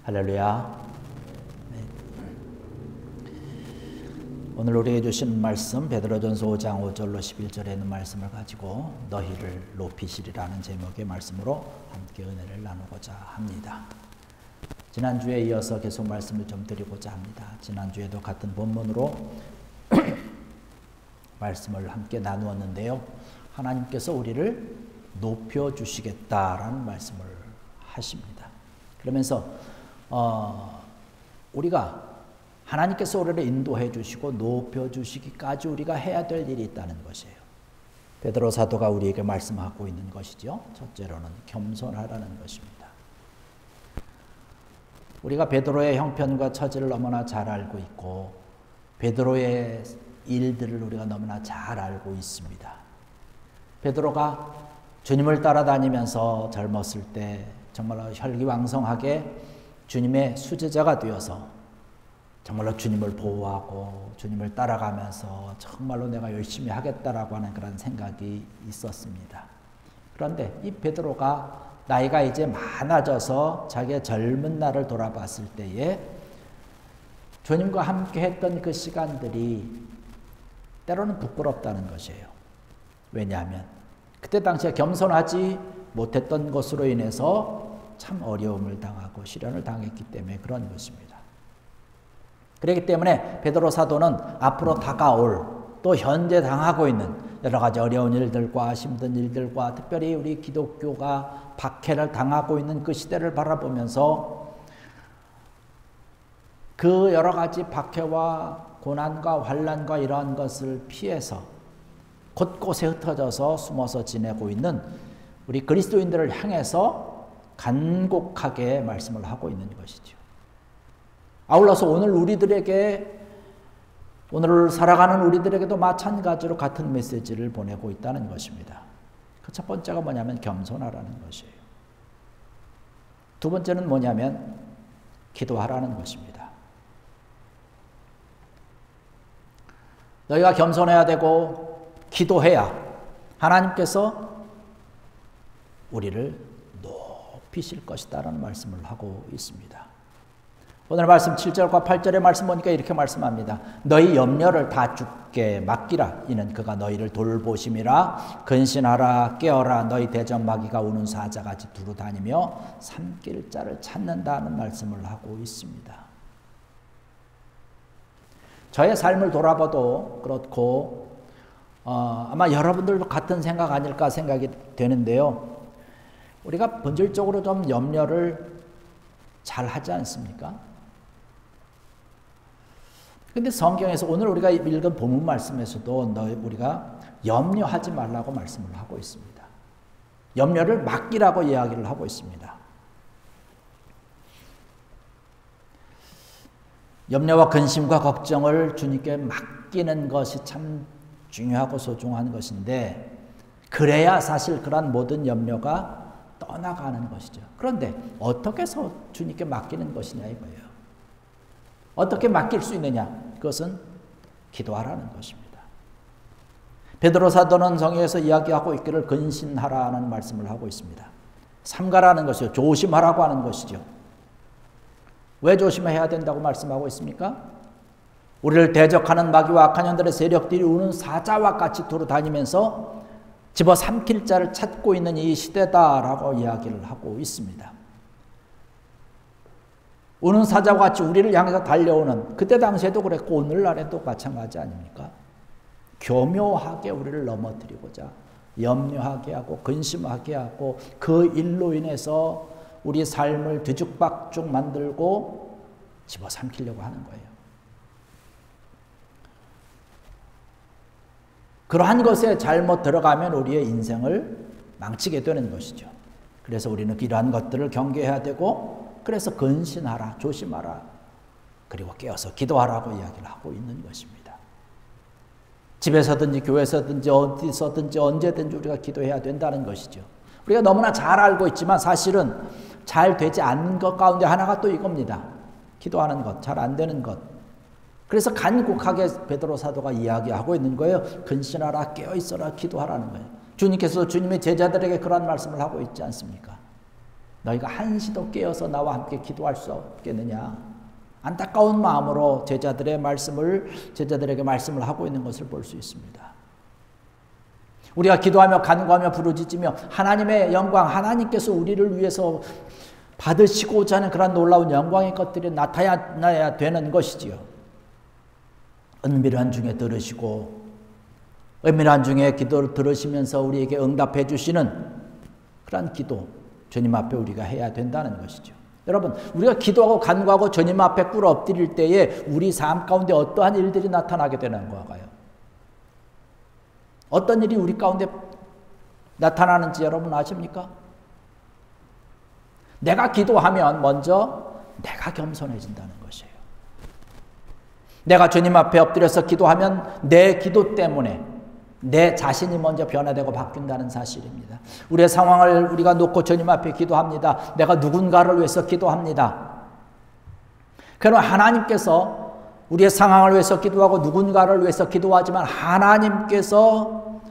할렐루야. 네. 오늘 우리에게 주신 말씀 베드로전서 5장 5절로 11절에 있는 말씀을 가지고 너희를 높이시리라는 제목의 말씀으로 함께 은혜를 나누고자 합니다. 지난주에 이어서 계속 말씀을 좀 드리고자 합니다. 지난주에도 같은 본문으로 말씀을 함께 나누었는데요. 하나님께서 우리를 높여주시겠다라는 말씀을 하십니다. 그러면서 우리가 하나님께서 우리를 인도해 주시고 높여 주시기까지 우리가 해야 될 일이 있다는 것이에요. 베드로 사도가 우리에게 말씀하고 있는 것이죠. 첫째로는 겸손하라는 것입니다. 우리가 베드로의 형편과 처지를 너무나 잘 알고 있고 베드로의 일들을 우리가 너무나 잘 알고 있습니다. 베드로가 주님을 따라다니면서 젊었을 때 정말로 혈기왕성하게 주님의 수제자가 되어서 정말로 주님을 보호하고 주님을 따라가면서 정말로 내가 열심히 하겠다라고 하는 그런 생각이 있었습니다. 그런데 이 베드로가 나이가 이제 많아져서 자기의 젊은 날을 돌아봤을 때에 주님과 함께 했던 그 시간들이 때로는 부끄럽다는 것이에요. 왜냐하면 그때 당시에 겸손하지 못했던 것으로 인해서 참 어려움을 당하고 시련을 당했기 때문에 그런 것입니다. 그렇기 때문에 베드로 사도는 앞으로 다가올 또 현재 당하고 있는 여러 가지 어려운 일들과 힘든 일들과 특별히 우리 기독교가 박해를 당하고 있는 그 시대를 바라보면서 그 여러 가지 박해와 고난과 환난과 이러한 것을 피해서 곳곳에 흩어져서 숨어서 지내고 있는 우리 그리스도인들을 향해서 간곡하게 말씀을 하고 있는 것이죠. 아울러서 오늘을 살아가는 우리들에게도 마찬가지로 같은 메시지를 보내고 있다는 것입니다. 그 첫 번째가 뭐냐면 겸손하라는 것이에요. 두 번째는 뭐냐면 기도하라는 것입니다. 너희가 겸손해야 되고 기도해야 하나님께서 우리를 높이실 것이다라는 말씀을 하고 있습니다. 오늘 말씀 7절과 8절의 말씀 보니까 이렇게 말씀합니다. 너희 염려를 다 주께 맡기라. 이는 그가 너희를 돌보심이라. 근신하라 깨어라. 너희 대적 마귀가 우는 사자같이 두루 다니며 삼킬 자를 찾는다는 말씀을 하고 있습니다. 저의 삶을 돌아봐도 그렇고 아마 여러분들도 같은 생각 아닐까 생각이 되는데요. 우리가 본질적으로 좀 염려를 잘 하지 않습니까? 근데 성경에서 오늘 우리가 읽은 본문 말씀에서도 우리가 염려하지 말라고 말씀을 하고 있습니다. 염려를 맡기라고 이야기를 하고 있습니다. 염려와 근심과 걱정을 주님께 맡기는 것이 참 중요하고 소중한 것인데 그래야 사실 그런 모든 염려가 떠나가는 것이죠. 그런데 어떻게 해서 주님께 맡기는 것이냐 이거예요. 어떻게 맡길 수 있느냐? 그것은 기도하라는 것입니다. 베드로 사도는 성경에서 이야기하고 있기를 근신하라는 말씀을 하고 있습니다. 삼가라는 것이죠. 조심하라고 하는 것이죠. 왜 조심해야 된다고 말씀하고 있습니까? 우리를 대적하는 마귀와 악한 영들의 세력들이 우는 사자와 같이 두루 다니면서 집어삼킬 자를 찾고 있는 이 시대다라고 이야기를 하고 있습니다. 우는 사자와 같이 우리를 향해서 달려오는 그때 당시에도 그랬고 오늘날에도 마찬가지 아닙니까? 교묘하게 우리를 넘어뜨리고자 염려하게 하고 근심하게 하고 그 일로 인해서 우리 삶을 뒤죽박죽 만들고 집어삼키려고 하는 거예요. 그러한 것에 잘못 들어가면 우리의 인생을 망치게 되는 것이죠. 그래서 우리는 이러한 것들을 경계해야 되고 그래서 근신하라, 조심하라, 그리고 깨어서 기도하라고 이야기를 하고 있는 것입니다. 집에서든지 교회에서든지 어디서든지 언제든지 우리가 기도해야 된다는 것이죠. 우리가 너무나 잘 알고 있지만 사실은 잘 되지 않는 것 가운데 하나가 또 이겁니다. 기도하는 것, 잘 안 되는 것. 그래서 간곡하게 베드로 사도가 이야기하고 있는 거예요. 근신하라, 깨어있어라, 기도하라는 거예요. 주님께서 주님의 제자들에게 그런 말씀을 하고 있지 않습니까? 너희가 한시도 깨어서 나와 함께 기도할 수 없겠느냐. 안타까운 마음으로 제자들에게 말씀을 하고 있는 것을 볼 수 있습니다. 우리가 기도하며 간구하며 부르짖으며 하나님의 영광, 하나님께서 우리를 위해서 받으시고자 하는 그런 놀라운 영광의 것들이 나타나야 되는 것이지요. 은밀한 중에 들으시고 은밀한 중에 기도를 들으시면서 우리에게 응답해 주시는 그런 기도, 주님 앞에 우리가 해야 된다는 것이죠. 여러분, 우리가 기도하고 간구하고 주님 앞에 꿇어 엎드릴 때에 우리 삶 가운데 어떠한 일들이 나타나게 되는 건가요? 어떤 일이 우리 가운데 나타나는지 여러분 아십니까? 내가 기도하면 먼저 내가 겸손해진다는 것이에요. 내가 주님 앞에 엎드려서 기도하면 내 기도 때문에 내 자신이 먼저 변화되고 바뀐다는 사실입니다. 우리의 상황을 우리가 놓고 주님 앞에 기도합니다. 내가 누군가를 위해서 기도합니다. 그러나 하나님께서 우리의 상황을 위해서 기도하고 누군가를 위해서 기도하지만 하나님께서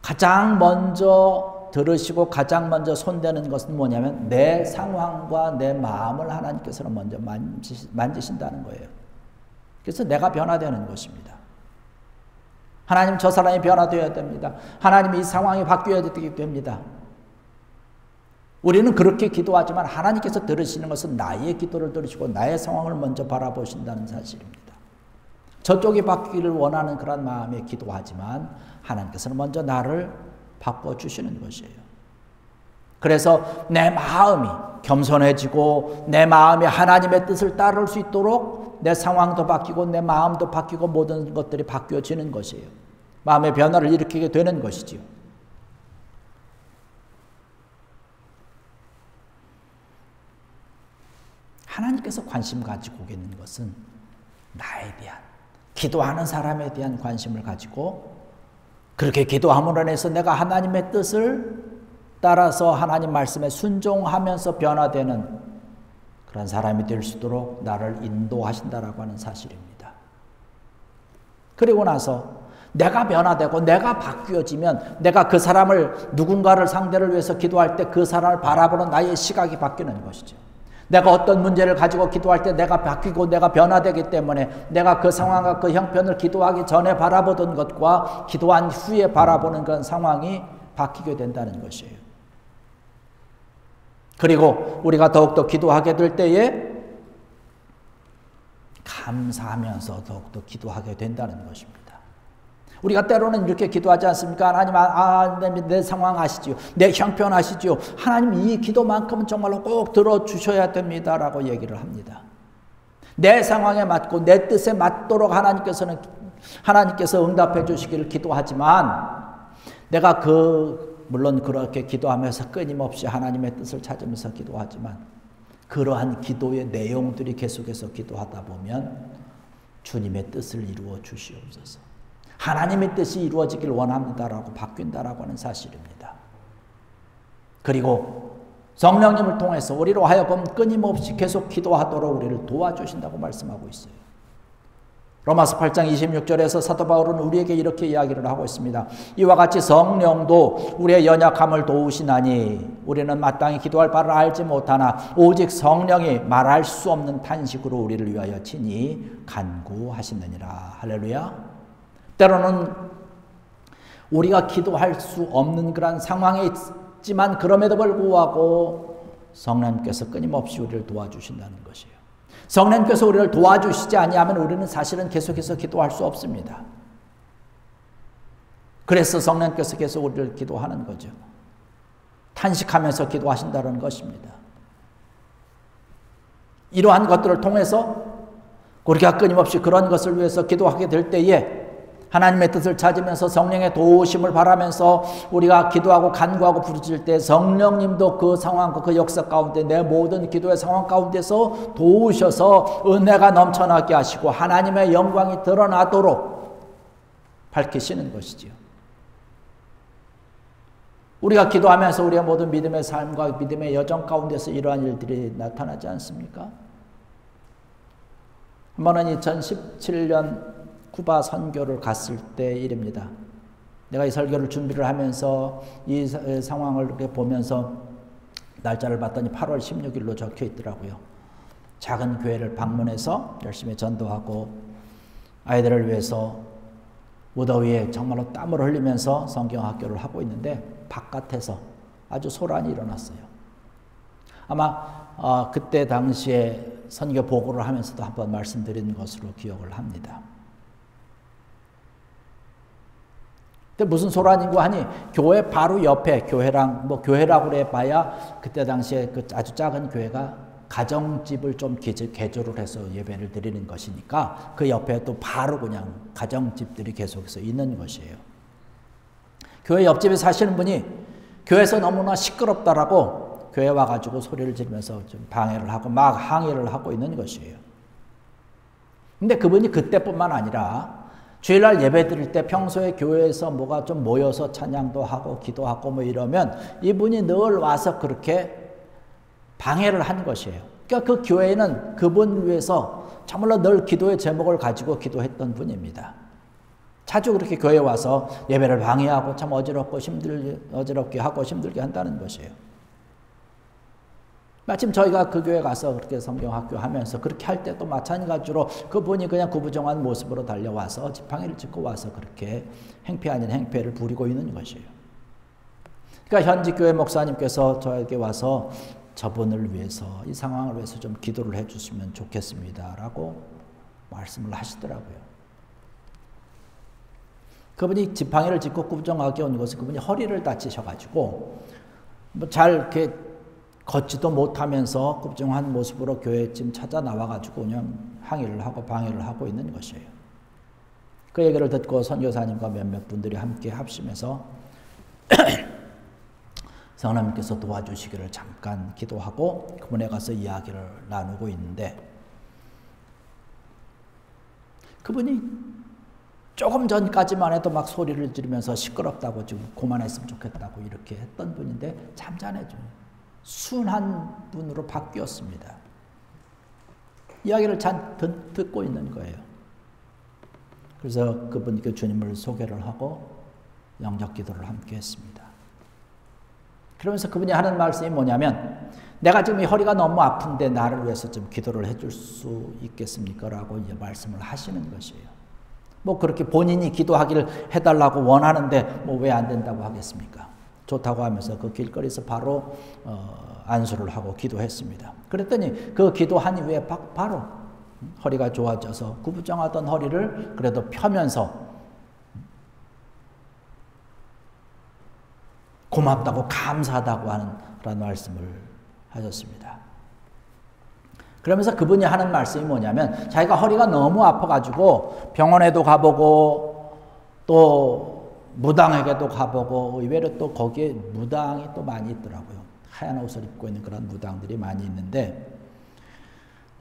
가장 먼저 들으시고 가장 먼저 손대는 것은 뭐냐면 내 상황과 내 마음을 하나님께서는 먼저 만지신다는 거예요. 그래서 내가 변화되는 것입니다. 하나님, 저 사람이 변화되어야 됩니다. 하나님, 이 상황이 바뀌어야 됩니다. 우리는 그렇게 기도하지만 하나님께서 들으시는 것은 나의 기도를 들으시고 나의 상황을 먼저 바라보신다는 사실입니다. 저쪽이 바뀌기를 원하는 그런 마음에 기도하지만 하나님께서는 먼저 나를 바꿔주시는 것이에요. 그래서 내 마음이 겸손해지고 내 마음이 하나님의 뜻을 따를 수 있도록 내 상황도 바뀌고 내 마음도 바뀌고 모든 것들이 바뀌어지는 것이에요. 마음의 변화를 일으키게 되는 것이지요. 하나님께서 관심 가지고 계는 것은 나에 대한, 기도하는 사람에 대한 관심을 가지고 그렇게 기도함으로 인해서 내가 하나님의 뜻을 따라서 하나님 말씀에 순종하면서 변화되는 그런 사람이 될 수 있도록 나를 인도하신다라고 하는 사실입니다. 그리고 나서 내가 변화되고 내가 바뀌어지면 내가 그 사람을 누군가를 상대를 위해서 기도할 때 그 사람을 바라보는 나의 시각이 바뀌는 것이죠. 내가 어떤 문제를 가지고 기도할 때 내가 바뀌고 내가 변화되기 때문에 내가 그 상황과 그 형편을 기도하기 전에 바라보던 것과 기도한 후에 바라보는 그런 상황이 바뀌게 된다는 것이에요. 그리고 우리가 더욱더 기도하게 될 때에 감사하면서 더욱더 기도하게 된다는 것입니다. 우리가 때로는 이렇게 기도하지 않습니까? 하나님, 내 상황 아시지요? 내 형편 아시지요? 하나님, 이 기도만큼은 정말로 꼭 들어주셔야 됩니다 라고 얘기를 합니다. 내 상황에 맞고 내 뜻에 맞도록 하나님께서 응답해 주시기를 기도하지만 내가 물론 그렇게 기도하면서 끊임없이 하나님의 뜻을 찾으면서 기도하지만 그러한 기도의 내용들이 계속해서 기도하다 보면 주님의 뜻을 이루어 주시옵소서. 하나님의 뜻이 이루어지길 원합니다라고 바뀐다라고 하는 사실입니다. 그리고 성령님을 통해서 우리로 하여금 끊임없이 계속 기도하도록 우리를 도와주신다고 말씀하고 있어요. 로마서 8장 26절에서 사도 바울은 우리에게 이렇게 이야기를 하고 있습니다. 이와 같이 성령도 우리의 연약함을 도우시나니 우리는 마땅히 기도할 바를 알지 못하나 오직 성령이 말할 수 없는 탄식으로 우리를 위하여 친히 간구하시느니라. 할렐루야. 때로는 우리가 기도할 수 없는 그런 상황에 있지만 그럼에도 불구하고 성령님께서 끊임없이 우리를 도와주신다는 것이에요. 성령님께서 우리를 도와주시지 아니하면 우리는 사실은 계속해서 기도할 수 없습니다. 그래서 성령님께서 계속 우리를 기도하는 거죠. 탄식하면서 기도하신다는 것입니다. 이러한 것들을 통해서 우리가 끊임없이 그런 것을 위해서 기도하게 될 때에 하나님의 뜻을 찾으면서 성령의 도우심을 바라면서 우리가 기도하고 간구하고 부르짖을 때 성령님도 그 상황과 그 역사 가운데 내 모든 기도의 상황 가운데서 도우셔서 은혜가 넘쳐나게 하시고 하나님의 영광이 드러나도록 밝히시는 것이지요. 우리가 기도하면서 우리의 모든 믿음의 삶과 믿음의 여정 가운데서 이러한 일들이 나타나지 않습니까? 한 번은 2017년 쿠바 선교를 갔을 때 일입니다. 내가 이 설교를 준비를 하면서 이 상황을 이렇게 보면서 날짜를 봤더니 8월 16일로 적혀 있더라고요. 작은 교회를 방문해서 열심히 전도하고 아이들을 위해서 무더위에 정말로 땀을 흘리면서 성경학교를 하고 있는데 바깥에서 아주 소란이 일어났어요. 아마 그때 당시에 선교 보고를 하면서도 한번 말씀드린 것으로 기억을 합니다. 근데 무슨 소란인고 하니 교회 바로 옆에 교회랑 교회라고 그래 봐야 그때 당시에 그 아주 작은 교회가 가정집을 좀 개조를 해서 예배를 드리는 것이니까 그 옆에 또 바로 그냥 가정집들이 계속해서 있는 것이에요. 교회 옆집에 사시는 분이 교회에서 너무나 시끄럽다라고 교회 와가지고 소리를 지르면서 좀 방해를 하고 막 항의를 하고 있는 것이에요. 근데 그분이 그때뿐만 아니라 주일날 예배 드릴 때 평소에 교회에서 뭐가 좀 모여서 찬양도 하고 기도하고 뭐 이러면 이분이 늘 와서 그렇게 방해를 한 것이에요. 그러니까 그 교회는 그분을 위해서 정말로 늘 기도의 제목을 가지고 기도했던 분입니다. 자주 그렇게 교회에 와서 예배를 방해하고 참 어지럽게 하고 힘들게 한다는 것이에요. 마침 저희가 그 교회 가서 그렇게 성경학교 하면서 그렇게 할 때도 마찬가지로 그분이 그냥 구부정한 모습으로 달려와서 지팡이를 짚고 와서 그렇게 행패 아닌 행패를 부리고 있는 것이에요. 그러니까 현지 교회 목사님께서 저에게 와서 저분을 위해서 이 상황을 위해서 좀 기도를 해 주시면 좋겠습니다 라고 말씀을 하시더라고요. 그분이 지팡이를 짚고 구부정하게 온 것은 그분이 허리를 다치셔가지고 잘 이렇게 걷지도 못하면서 구부정한 모습으로 교회에 지금 찾아 나와가지고 그냥 항의를 하고 방해를 하고 있는 것이에요. 그 얘기를 듣고 선교사님과 몇몇 분들이 함께 합심해서 성령님께서 도와주시기를 잠깐 기도하고 그분에 가서 이야기를 나누고 있는데 그분이 조금 전까지만 해도 막 소리를 지르면서 시끄럽다고 지금 그만했으면 좋겠다고 이렇게 했던 분인데 잠잠해져요. 순한 분으로 바뀌었습니다. 이야기를 잔뜩 듣고 있는 거예요. 그래서 그분께 주님을 소개를 하고 영적 기도를 함께 했습니다. 그러면서 그분이 하는 말씀이 뭐냐면 내가 지금 이 허리가 너무 아픈데 나를 위해서 좀 기도를 해줄 수 있겠습니까? 라고 이제 말씀을 하시는 것이에요. 뭐 그렇게 본인이 기도하기를 해달라고 원하는데 뭐 왜 안 된다고 하겠습니까? 좋다고 하면서 그 길거리에서 바로 안수를 하고 기도했습니다. 그랬더니 그 기도한 이후에 바로 허리가 좋아져서 구부정하던 허리를 그래도 펴면서 고맙다고 감사하다고 하는 그런 말씀을 하셨습니다. 그러면서 그분이 하는 말씀이 뭐냐면 자기가 허리가 너무 아파가지고 병원에도 가보고 또 무당에게도 가보고 의외로 또 거기에 무당이 또 많이 있더라고요. 하얀 옷을 입고 있는 그런 무당들이 많이 있는데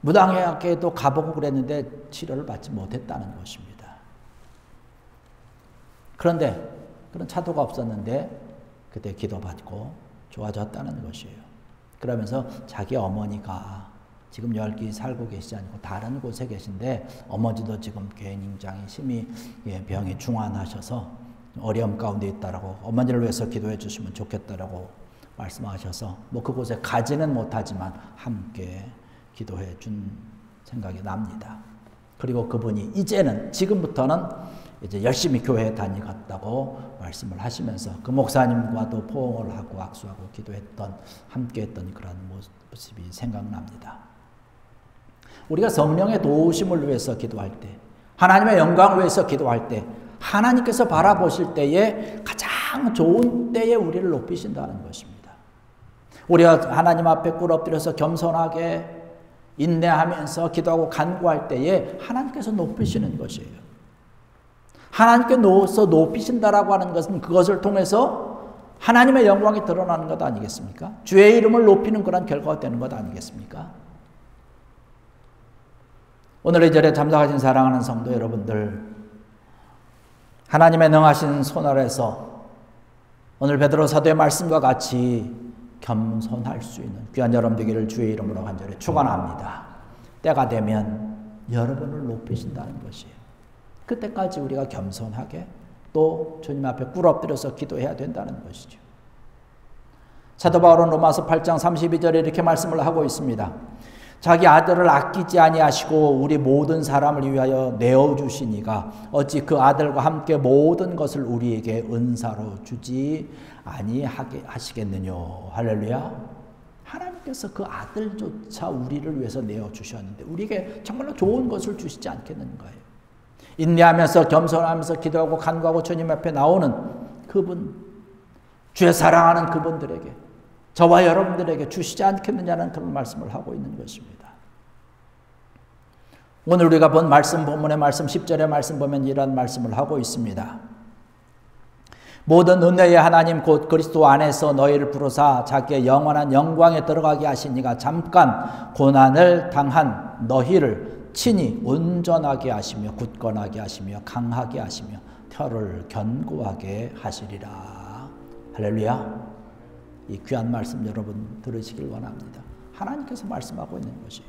무당에게도 가보고 그랬는데 치료를 받지 못했다는 것입니다. 그런데 그런 차도가 없었는데 그때 기도받고 좋아졌다는 것이에요. 그러면서 자기 어머니가 지금 여기 살고 계시지 않고 다른 곳에 계신데 어머니도 지금 굉장히 심히 병이 중환하셔서 어려움 가운데 있다라고 어머니를 위해서 기도해 주시면 좋겠다라고 말씀하셔서 뭐 그곳에 가지는 못하지만 함께 기도해 준 생각이 납니다. 그리고 그분이 이제는 지금부터는 이제 열심히 교회에 다니겠다고 말씀을 하시면서 그 목사님과도 포옹을 하고 악수하고 기도했던 함께 했던 그런 모습이 생각납니다. 우리가 성령의 도우심을 위해서 기도할 때 하나님의 영광을 위해서 기도할 때 하나님께서 바라보실 때에 가장 좋은 때에 우리를 높이신다는 것입니다. 우리가 하나님 앞에 꿇 엎드려서 겸손하게 인내하면서 기도하고 간구할 때에 하나님께서 높이시는 것이에요. 하나님께서 높이신다라고 하는 것은 그것을 통해서 하나님의 영광이 드러나는 것 아니겠습니까? 주의 이름을 높이는 그런 결과가 되는 것 아니겠습니까? 오늘 이 절에 참석하신 사랑하는 성도 여러분들, 하나님의 능하신 손 아래서 오늘 베드로 사도의 말씀과 같이 겸손할 수 있는 귀한 여러분 되기를 주의 이름으로 간절히 축원합니다. 때가 되면 여러분을 높이신다는 것이에요. 그때까지 우리가 겸손하게 또 주님 앞에 꿇 엎드려서 기도해야 된다는 것이죠. 사도 바울은 로마서 8장 32절에 이렇게 말씀을 하고 있습니다. 자기 아들을 아끼지 아니하시고 우리 모든 사람을 위하여 내어주시니가 어찌 그 아들과 함께 모든 것을 우리에게 은사로 주지 아니하게 하시겠느냐. 할렐루야. 하나님께서 그 아들조차 우리를 위해서 내어주셨는데 우리에게 정말로 좋은 것을 주시지 않겠는가요? 인내하면서 겸손하면서 기도하고 간구하고 주님 앞에 나오는 그분, 주의 사랑하는 그분들에게, 저와 여러분들에게 주시지 않겠느냐는 그런 말씀을 하고 있는 것입니다. 오늘 우리가 본 말씀, 본문의 말씀 10절의 말씀 보면 이런 말씀을 하고 있습니다. 모든 은혜의 하나님 곧 그리스도 안에서 너희를 부르사 자기의 영원한 영광에 들어가게 하시니가 잠깐 고난을 당한 너희를 친히 온전하게 하시며 굳건하게 하시며 강하게 하시며 혀를 견고하게 하시리라. 할렐루야. 이 귀한 말씀 여러분 들으시길 원합니다. 하나님께서 말씀하고 있는 것이에요.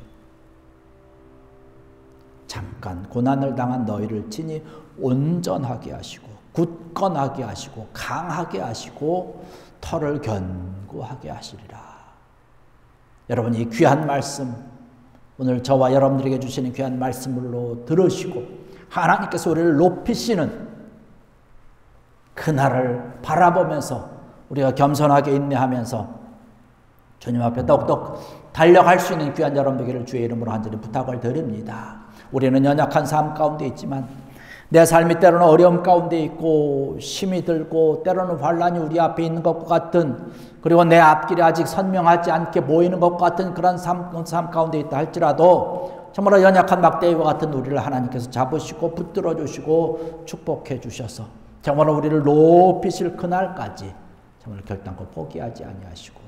잠깐 고난을 당한 너희를 친히 온전하게 하시고 굳건하게 하시고 강하게 하시고 털을 견고하게 하시리라. 여러분 이 귀한 말씀 오늘 저와 여러분들에게 주시는 귀한 말씀으로 들으시고 하나님께서 우리를 높이시는 그날을 바라보면서 우리가 겸손하게 인내하면서 주님 앞에 똑똑 달려갈 수 있는 귀한 여러분들에게 주의 이름으로 간절히 부탁을 드립니다. 우리는 연약한 삶 가운데 있지만 내 삶이 때로는 어려움 가운데 있고 힘이 들고 때로는 환란이 우리 앞에 있는 것과 같은 그리고 내 앞길이 아직 선명하지 않게 보이는 것과 같은 그런 삶 가운데 있다 할지라도 정말 연약한 막대기와 같은 우리를 하나님께서 잡으시고 붙들어 주시고 축복해 주셔서 정말 우리를 높이실 그날까지 정말 결단코 포기하지 아니하시고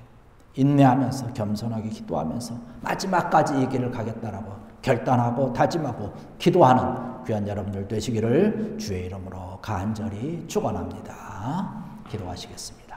인내하면서 겸손하게 기도하면서 마지막까지 이 길을 가겠다라고 결단하고 다짐하고 기도하는 귀한 여러분들 되시기를 주의 이름으로 간절히 축원합니다. 기도하시겠습니다.